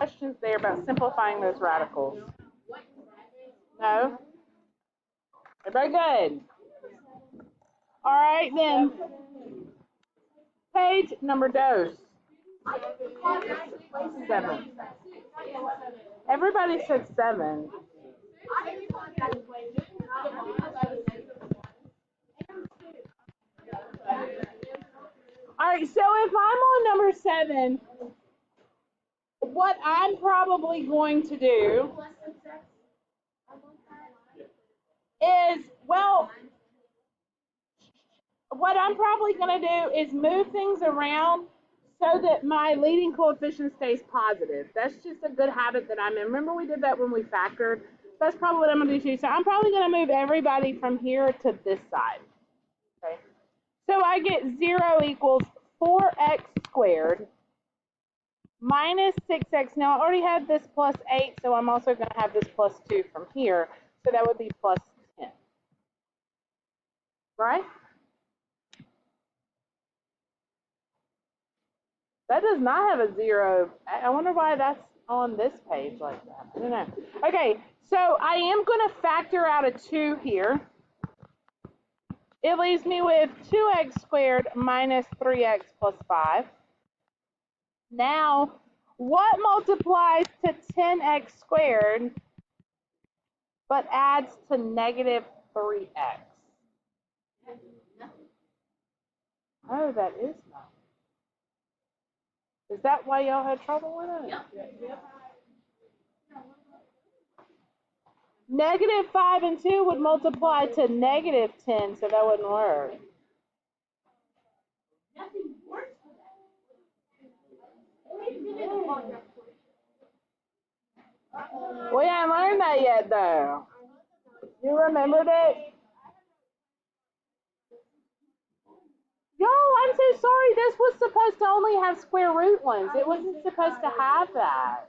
questions there about simplifying those radicals? No? Everybody good? All right, then. Page number dos. 7. Everybody said 7. All right, so if I'm on number 7, what I'm probably going to do is, well, what I'm probably going to do is move things around so that my leading coefficient stays positive. That's just a good habit that I'm in. Remember we did that when we factored? That's probably what I'm going to do too. So I'm probably going to move everybody from here to this side. Okay. So I get 0 equals 4x squared minus 6x. Now I already have this plus 8, so I'm also going to have this plus 2 from here. So that would be plus 10. Right? That does not have a 0. I wonder why that's on this page like that. I don't know. Okay, so I am going to factor out a 2 here. It leaves me with 2x squared minus 3x plus 5. Now, what multiplies to 10x squared but adds to negative 3x? Oh, that is not. Is that why y'all had trouble with it? Yep. Negative 5 and 2 would multiply to negative 10, so that wouldn't work. We haven't learned that yet, though. You remembered it? Y'all, I'm so sorry. This was supposed to only have square root ones. It wasn't supposed to have that.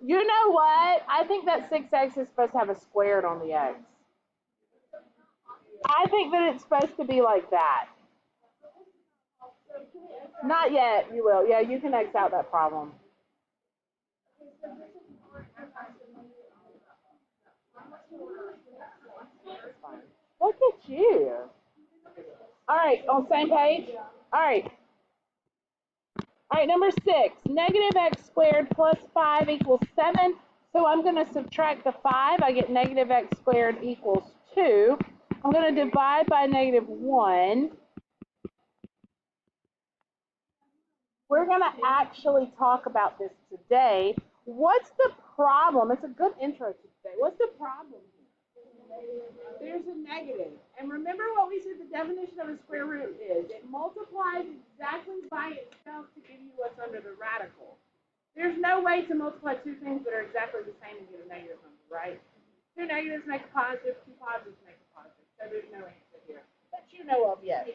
You know what? I think that 6x is supposed to have a squared on the x. I think that it's supposed to be like that. Not yet. You will. Yeah, you can X out that problem. Look at you. All right, on the same page? All right. All right, number 6. Negative x squared plus 5 equals 7. So I'm going to subtract the 5. I get negative x squared equals 2. I'm going to divide by negative 1. We're going to actually talk about this today. What's the problem? It's a good intro to today. What's the problem here? There's a negative. And remember what we said the definition of a square root is. It multiplies exactly by itself to give you what's under the radical. There's no way to multiply two things that are exactly the same and get a negative number, right? Two negatives make a positive, two positives make a positive. So there's no answer here that you know of yet.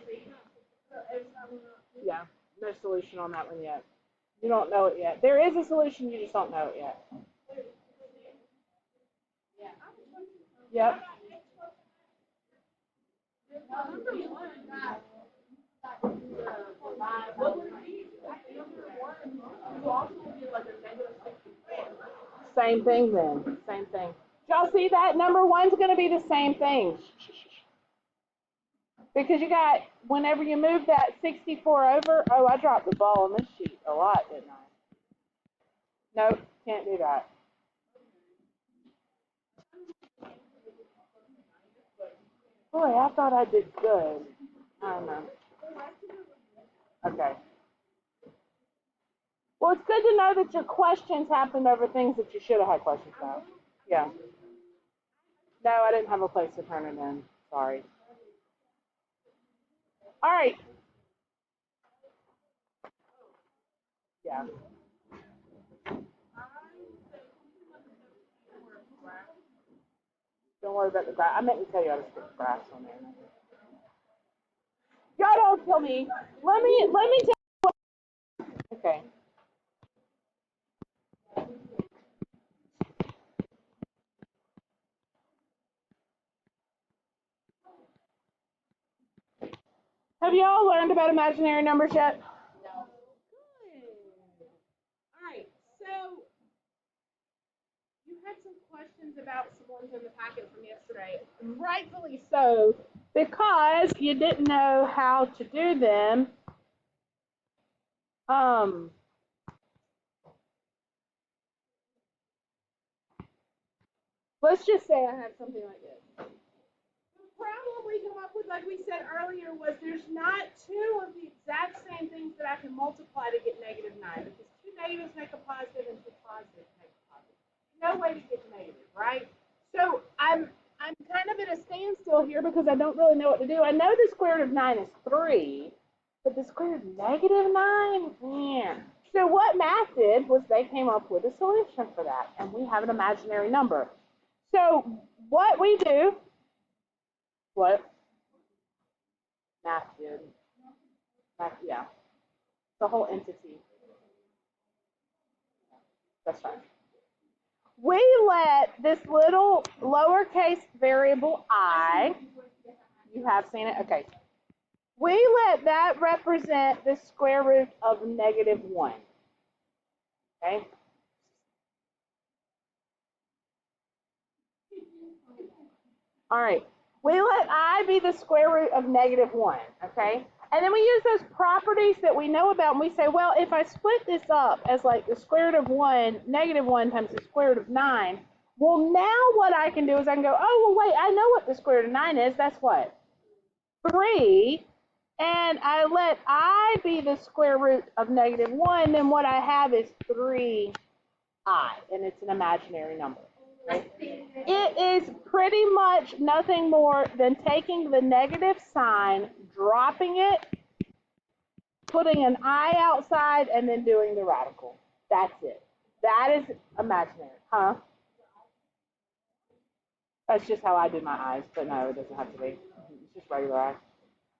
Yeah, no solution on that one yet. You don't know it yet. There is a solution, you just don't know it yet. Yep. Same thing then. Same thing. Y'all see that? Number 1's going to be the same thing. Because you got, whenever you move that 64 over, oh, I dropped the ball on this sheet a lot, didn't I? Nope, can't do that. Boy, I thought I did good. I don't know. Okay. Well, it's good to know that your questions happened over things that you should have had questions about. Yeah. No, I didn't have a place to turn it in. Sorry. All right. Yeah. Don't worry about the grass. I meant to tell you how to stick grass on there. Y'all don't kill me. Let me tell you what. Okay. Have you all learned about imaginary numbers yet? No. Good. All right. So you had some questions about some ones in the packet from yesterday, rightfully so, because you didn't know how to do them. Let's just say I have something like this. The problem we come up with, like we said earlier, was there's not two of the exact same things that I can multiply to get -9, because two negatives make a positive and two positives make a positive. No way to get negative, right? So I'm kind of at a standstill here because I don't really know what to do. I know the square root of 9 is 3, but the square root of -9, yeah. So what math did was they came up with a solution for that, and we have an imaginary number. So what we do, what math did, math, yeah, the whole entity. That's right. We let this little lowercase variable I, you have seen it, okay. We let that represent the square root of -1, okay? All right. We let I be the square root of -1, okay? And then we use those properties that we know about, and we say, well, if I split this up as like the square root of 1, -1 times the square root of 9, well, now what I can do is I can go, oh, well, wait, I know what the square root of 9 is. That's what? 3. And I let I be the square root of -1, then what I have is 3I, and it's an imaginary number. Right? It is pretty much nothing more than taking the negative sign, dropping it, putting an I outside, and then doing the radical. That's it. That is imaginary, huh? That's just how I do my eyes, but no, it doesn't have to be. It's just regular eyes.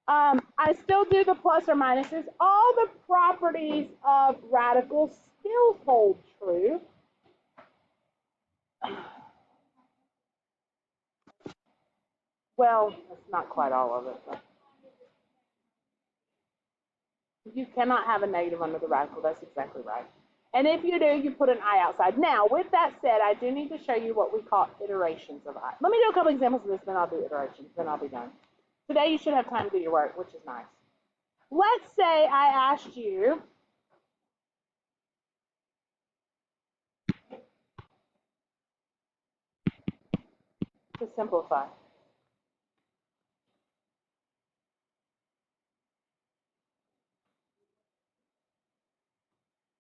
I still do the plus or minuses. All the properties of radicals still hold true. Well, that's not quite all of it. But you cannot have a negative under the radical. That's exactly right. And if you do, you put an I outside. Now, with that said, I do need to show you what we call iterations of I. Let me do a couple examples of this, then I'll do iterations, then I'll be done. Today you should have time to do your work, which is nice. Let's say I asked you to simplify.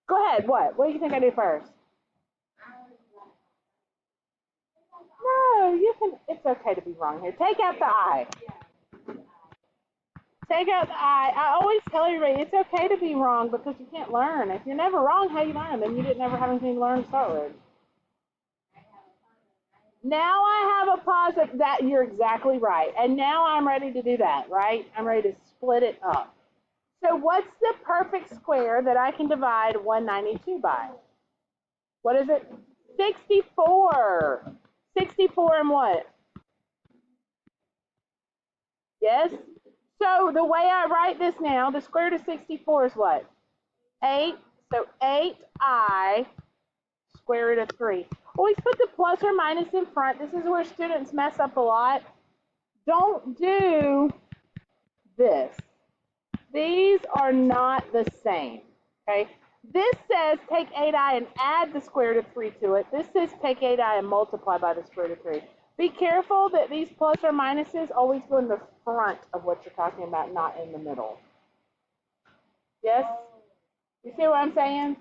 Go ahead, what? What do you think I do first? No, you can, it's okay to be wrong here. Take out the I. Take out the I always tell everybody it's okay to be wrong because you can't learn. If you're never wrong, how you learn? Then you didn't ever have anything to learn to start with. Now I have a positive, that you're exactly right. And now I'm ready to do that, right? I'm ready to split it up. So what's the perfect square that I can divide 192 by? What is it? 64. 64 and what? Yes? So the way I write this now, the square root of 64 is what? 8. So 8I square root of 3. Always put the plus or minus in front. This is where students mess up a lot. Don't do this. These are not the same. Okay? This says take 8I and add the square root of 3 to it. This says take 8I and multiply by the square root of 3. Be careful that these plus or minuses always go in the front of what you're talking about, not in the middle. Yes? You see what I'm saying?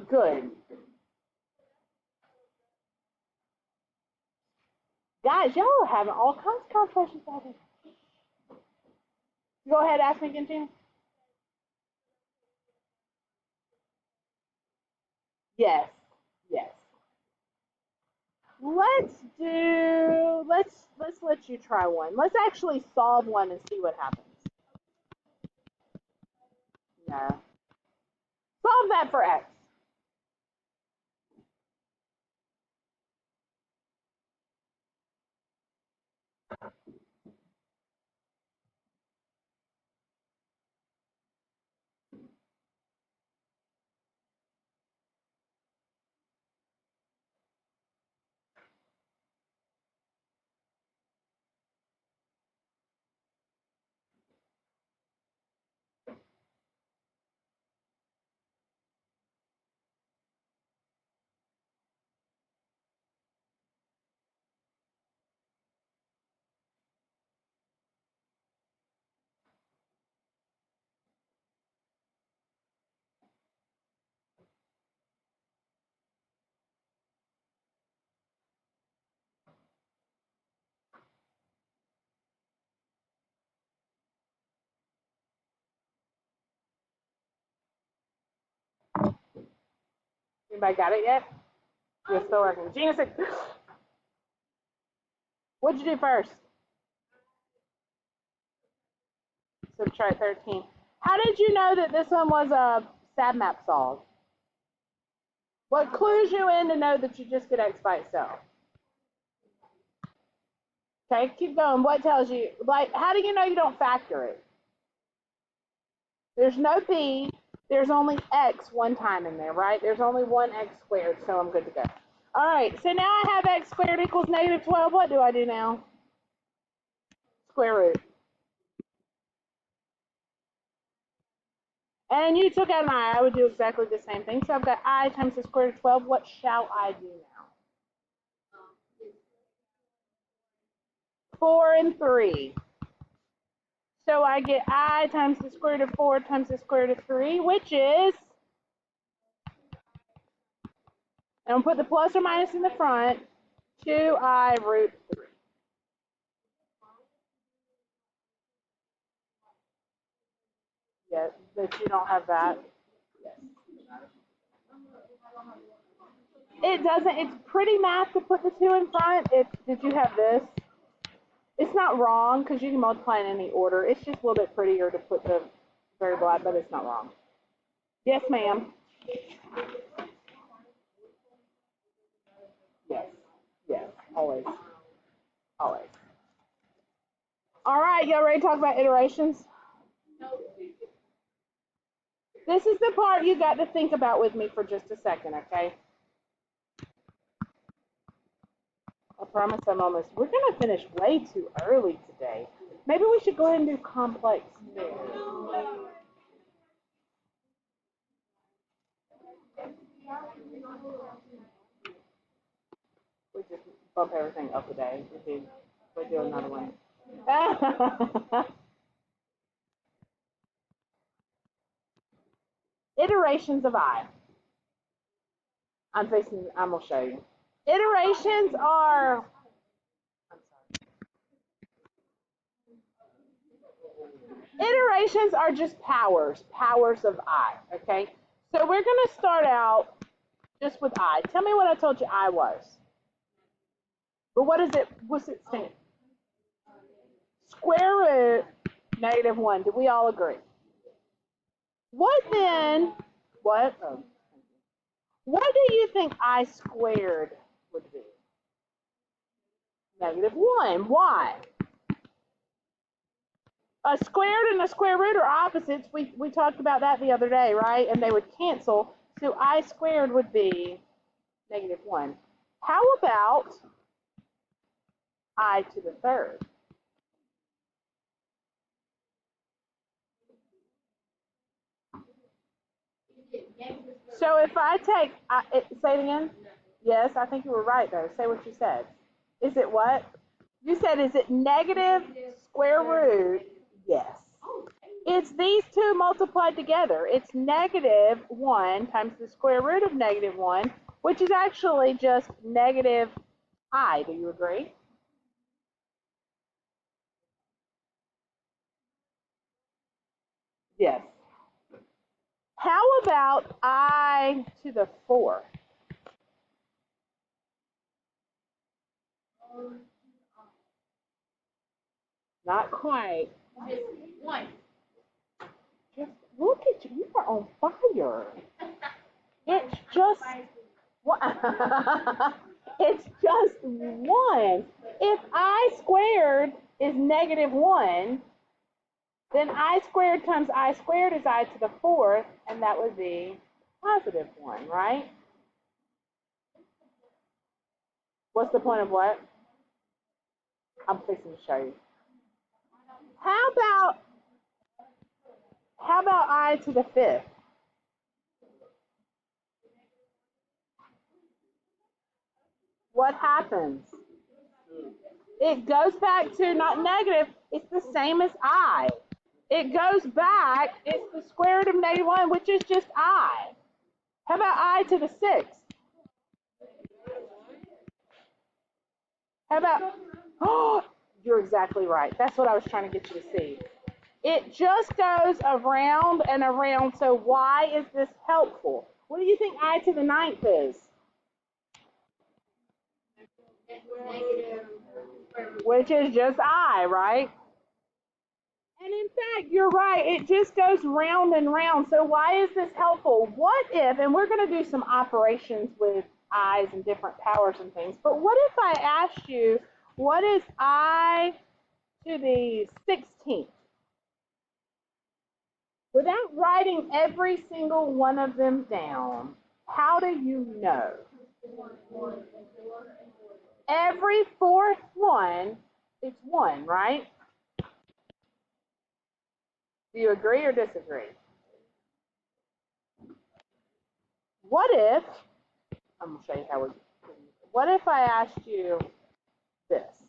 Good. Guys, y'all are having all kinds of conversations about this. Go ahead, ask me again, Jan. Yes. Yes. Let's let you try one. Let's actually solve one and see what happens. No. Solve that for x. Anybody got it yet? You're still working. Gina said, what'd you do first? Subtract 13. How did you know that this one was a SADMAP solve? What clues you in to know that you just get X by itself? Okay, keep going. What tells you, like, how do you know you don't factor it? There's no P. There's only X one time in there, right? There's only one X squared, so I'm good to go. All right, so now I have X squared equals negative 12. What do I do now? Square root. And you took out an I. I would do exactly the same thing. So I've got I times the square root of 12. What shall I do now? 4 and 3. So I get I times the square root of 4 times the square root of 3, which is, and we'll put the plus or minus in the front, 2I root 3. Yes, but you don't have that. Yes. It doesn't, it's pretty math to put the 2 in front. Did you have this? It's not wrong because you can multiply in any order. It's just a little bit prettier to put the variable, but it's not wrong. Yes, ma'am. Yes. Yes. Always. Always. All right, y'all ready to talk about iterations? This is the part you got to think about with me for just a second, okay? I promise I'm almost, we're going to finish way too early today. Maybe we should go ahead and do complex there. We just bump everything up a day. We do another one. Iterations of I. I'm going to show you. Iterations are, iterations are just powers of I, okay? So we're going to start out just with I. Tell me what I told you I was. But what is it? What's it stand? Square root negative 1. Do we all agree? What then? What? Oh, what do you think I squared would be? Negative 1. Why? A squared and a square root are opposites. We talked about that the other day, right? And they would cancel. So I squared would be negative 1. How about I to the third? So if I take, say it again. Yes, I think you were right, though. Say what you said. Is it what? You said, is it negative square root? Yes. It's these two multiplied together. It's negative 1 times the square root of negative 1, which is actually just negative I. Do you agree? Yes. How about I to the 4th? Not quite. One. Just look at you. You are on fire. It's just it's just 1. If I squared is negative 1, then I squared times I squared is I to the 4th, and that would be positive 1, right? What's the point of what? I'm fixing to show you. How about I to the 5th? What happens? It goes back to not negative. It's the same as I. It goes back. It's the square root of negative 1, which is just I. How about I to the 6th? How about, oh, you're exactly right. That's what I was trying to get you to see. It just goes around and around. So why is this helpful? What do you think I to the ninth is? Which is just I, right? And in fact, you're right. It just goes round and round. So why is this helpful? What if, and we're going to do some operations with i's and different powers and things, but what if I asked you, what is I to the 16th? Without writing every single one of them down, how do you know? Every fourth one, it's one, right? Do you agree or disagree? What if, I'm going to show you how we, what if I asked you this?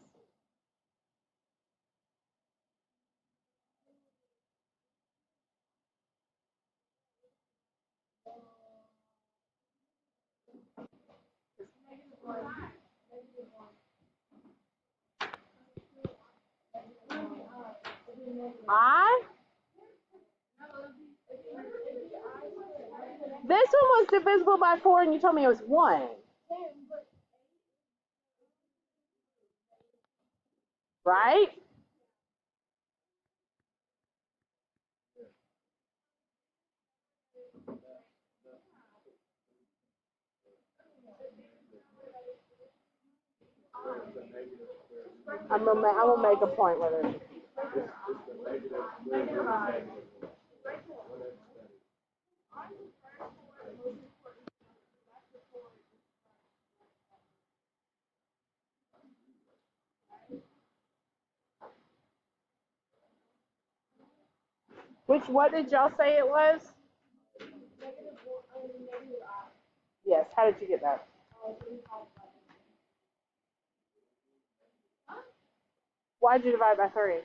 I? This one was divisible by 4 and you told me it was 1. Right? I'm gonna make a point with it. What did y'all say it was? Yes, how did you get that? Why did you divide by 3?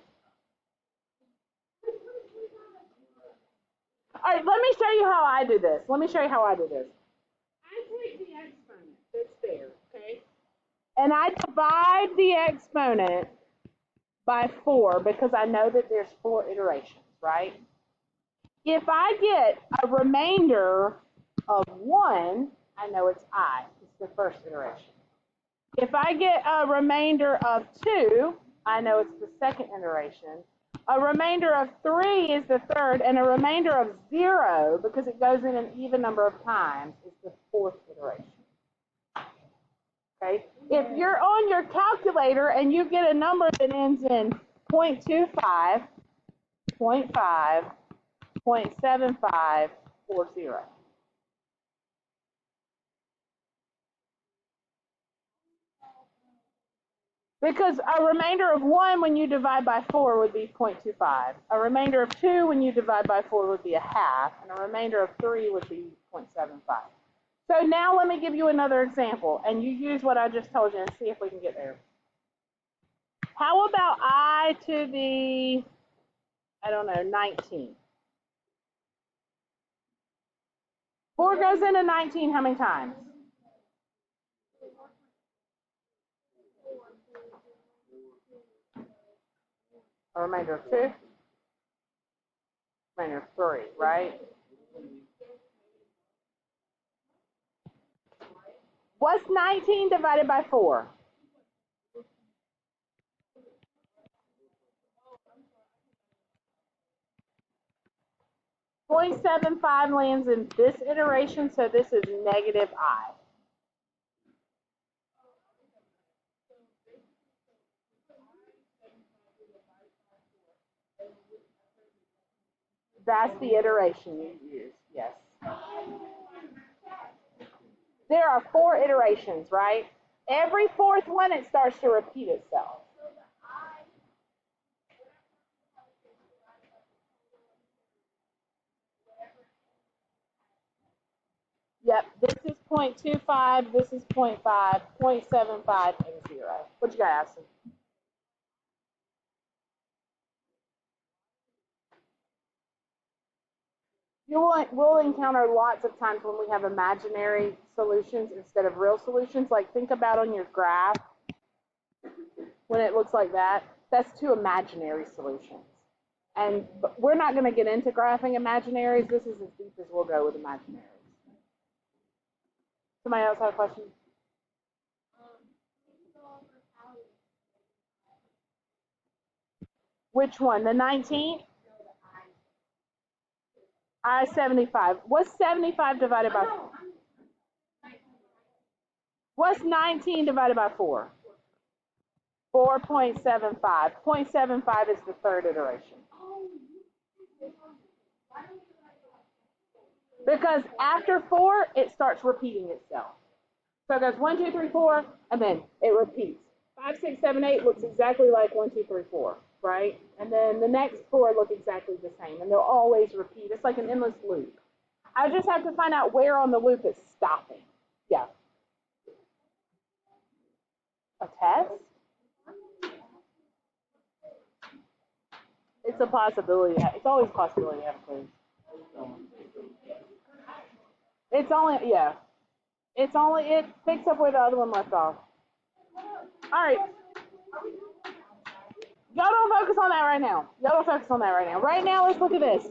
All right, let me show you how I do this. I take the exponent that's there, okay? And I divide the exponent by 4 because I know that there's 4 iterations, right? If I get a remainder of 1, I know it's I. It's the first iteration. If I get a remainder of 2, I know it's the second iteration. A remainder of 3 is the third, and a remainder of 0, because it goes in an even number of times, is the fourth iteration. Okay? If you're on your calculator and you get a number that ends in 0.25, 0.5, 0.75, or 0. Because a remainder of 1 when you divide by 4 would be 0.25. A remainder of 2 when you divide by 4 would be a half. And a remainder of 3 would be 0.75. So now let me give you another example. And you use what I just told you and see if we can get there. How about I to the, 19? 4 goes into 19 how many times? A remainder of 2? Remainder of 3, right? What's 19 divided by 4? 0.75 lands in this iteration, so this is negative I. That's the iteration you use, yes. There are 4 iterations, right? Every fourth one, it starts to repeat itself. Yep, this is 0.25, this is 0.5, 0.75, and 0. What you got, Ashley? We'll encounter lots of times when we have imaginary solutions instead of real solutions. Like think about on your graph when it looks like that. That's 2 imaginary solutions. And we're not going to get into graphing imaginaries. This is as deep as we'll go with imaginaries. Somebody else have a question? Which one? The 19th? I-75. What's 75 divided by 4? What's 19 divided by 4? 4.75. 0.75 is the third iteration. Because after 4, it starts repeating itself. So it goes 1, 2, 3, 4, and then it repeats. 5, 6, 7, 8 looks exactly like 1, 2, 3, 4, right? And then the next 4 look exactly the same, and they'll always repeat. It's like an endless loop. I just have to find out where on the loop it's stopping. Yeah. A test? It's a possibility. It's always a possibility to have a quiz. It's only, yeah. It picks up where the other one left off. All right. Y'all don't focus on that right now. Y'all don't focus on that right now. Right now, let's look at this.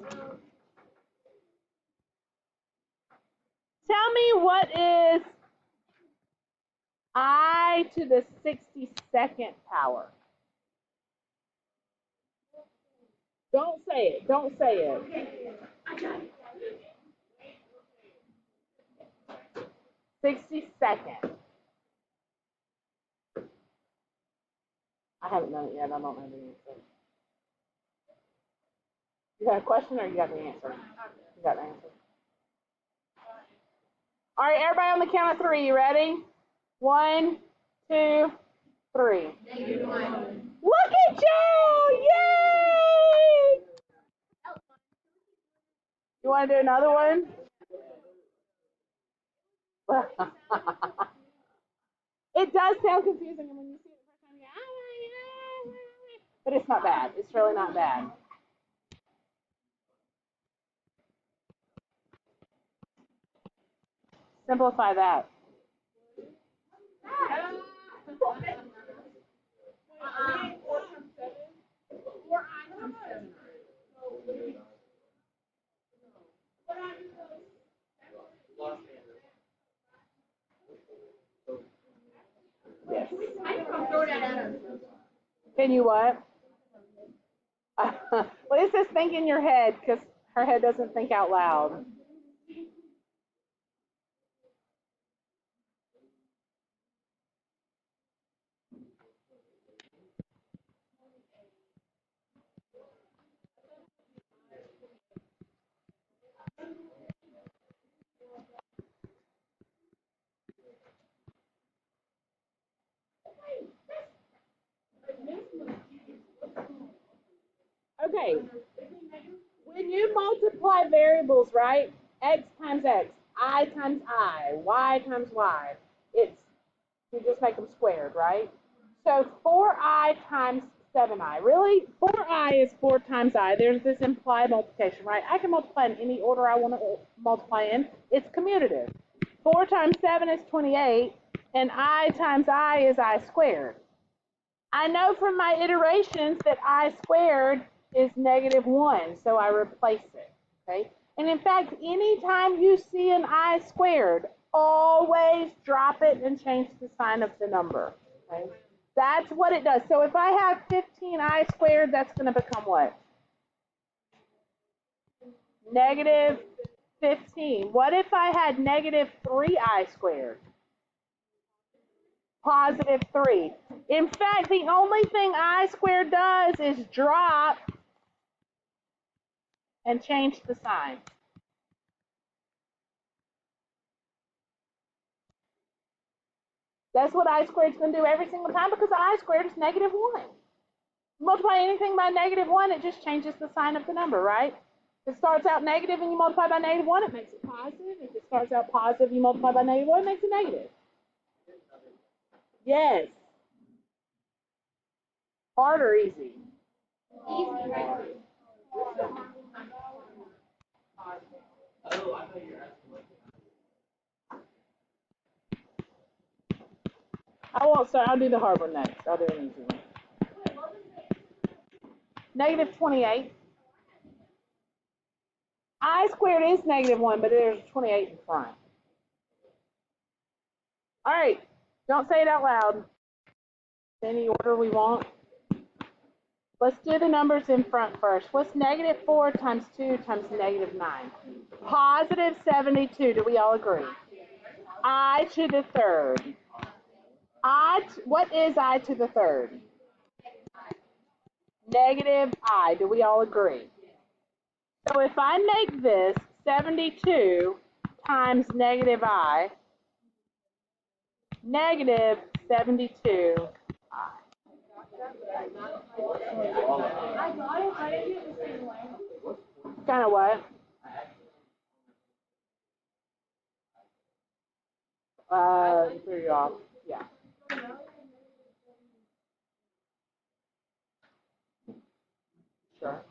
Tell me what is I to the 62nd power. Don't say it. Don't say it. 62nd. I haven't done it yet. I don't know the answer. You got a question or you got the answer? You got the answer. All right, everybody on the count of 3. You ready? 1, 2, 3. -1. Look at you! Yay! You want to do another one? It does sound confusing, and when you see it the first time, you go, oh my God. But it's not bad. It's really not bad. Simplify that. Yes. Can you what? Well, it says think in your head because her head doesn't think out loud. Okay. When you multiply variables, right? X times X, I times I, Y times Y. You just make them squared, right? So 4I times 7I. Really? 4I is 4 times I. There's this implied multiplication, right? I can multiply in any order I want to multiply in. It's commutative. 4 times 7 is 28, and I times I is I squared. I know from my iterations that I squared is -1, so I replace it, okay? And in fact, anytime you see an I squared, always drop it and change the sign of the number, okay? That's what it does. So if I have 15I squared, that's going to become what? -15. What if I had -3I squared? +3. In fact, the only thing I squared does is drop and change the sign. That's what I squared is going to do every single time because I squared is -1. Multiply anything by -1, it just changes the sign of the number, right? If it starts out negative and you multiply by -1, it makes it positive. If it starts out positive, you multiply by -1, it makes it negative. Yes. Hard or easy? Easy. I won't start. I'll do the hard one next. I'll do an easy one. -28. I squared is -1, but there's 28 in front. All right, don't say it out loud. Any order we want. Let's do the numbers in front first. What's negative 4 times 2 times negative 9? Positive 72. Do we all agree? I to the third. What is I to the third? Negative I. Do we all agree? So if I make this 72 times negative I, negative 72 I. Kind of what? Threw you off. Yeah. Sure.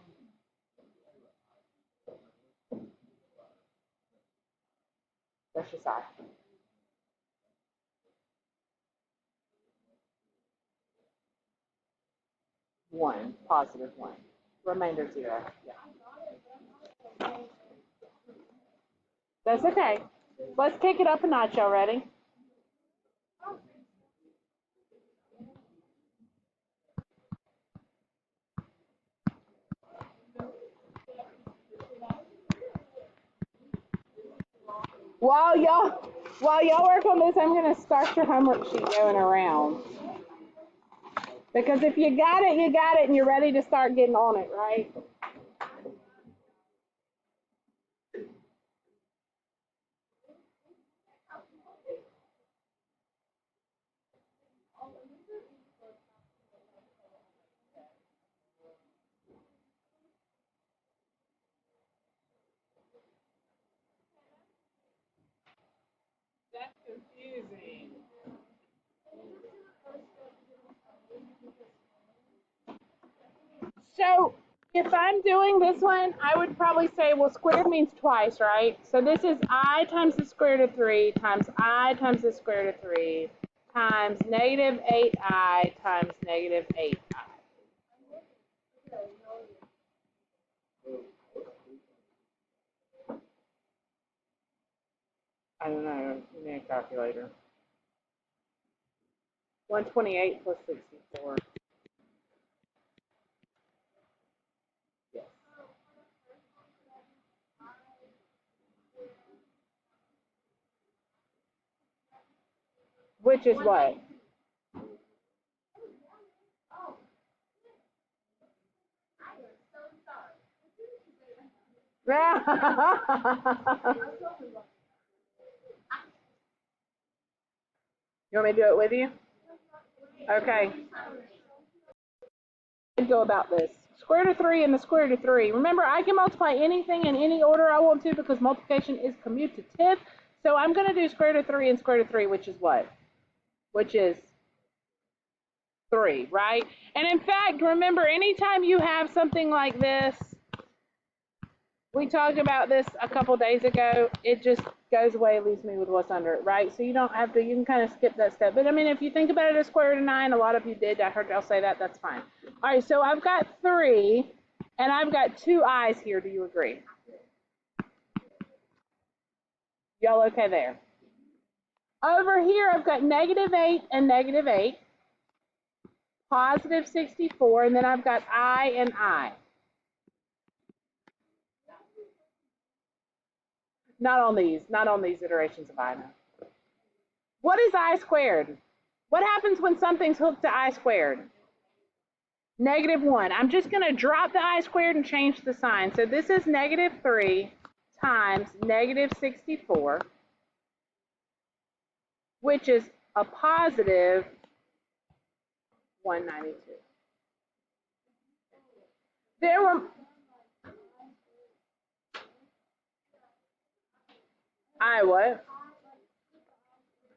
That's just I. One, positive one. Remainder 0. Yeah. That's okay. Let's kick it up a notch. Y'all ready? While y'all work on this, I'm gonna start your homework sheet going around. Because if you got it, you got it, and you're ready to start getting on it, right? That's confusing. So if I'm doing this one, I would probably say, well, squared means twice, right? So this is I times the square root of 3 times I times the square root of 3 times negative 8I times negative 8I. I don't know. You need a calculator. 128 plus 64. Yes. Which is what? You want me to do it with you? Okay. Go about this. Square root of 3 and the square root of 3. Remember, I can multiply anything in any order I want to because multiplication is commutative. So I'm going to do square root of 3 and square root of 3, which is what? Which is 3, right? And in fact, remember, anytime you have something like this, we talked about this a couple days ago, it just goes away, leaves me with what's under it, right? So you don't have to, you can kind of skip that step. But I mean, if you think about it as square root of 9, a lot of you did, I heard y'all say that, that's fine. All right, so I've got 3, and I've got 2 i's here, do you agree? Y'all okay there? Over here, I've got negative 8 and negative 8, positive 64, and then I've got I and I. Not on these iterations of I now. What is I squared? What happens when something's hooked to I squared? Negative 1. I'm just going to drop the I squared and change the sign. So this is negative 3 times negative 64, which is a positive 192. There were I what?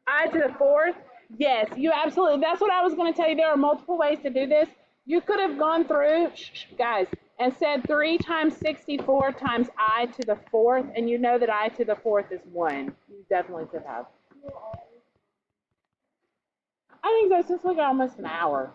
I to the 4th? Yes, you absolutely. That's what I was going to tell you. There are multiple ways to do this. You could have gone through, guys, and said 3 times 64 times I to the 4th, and you know that I to the 4th is 1. You definitely could have. I think so, since we got almost an hour.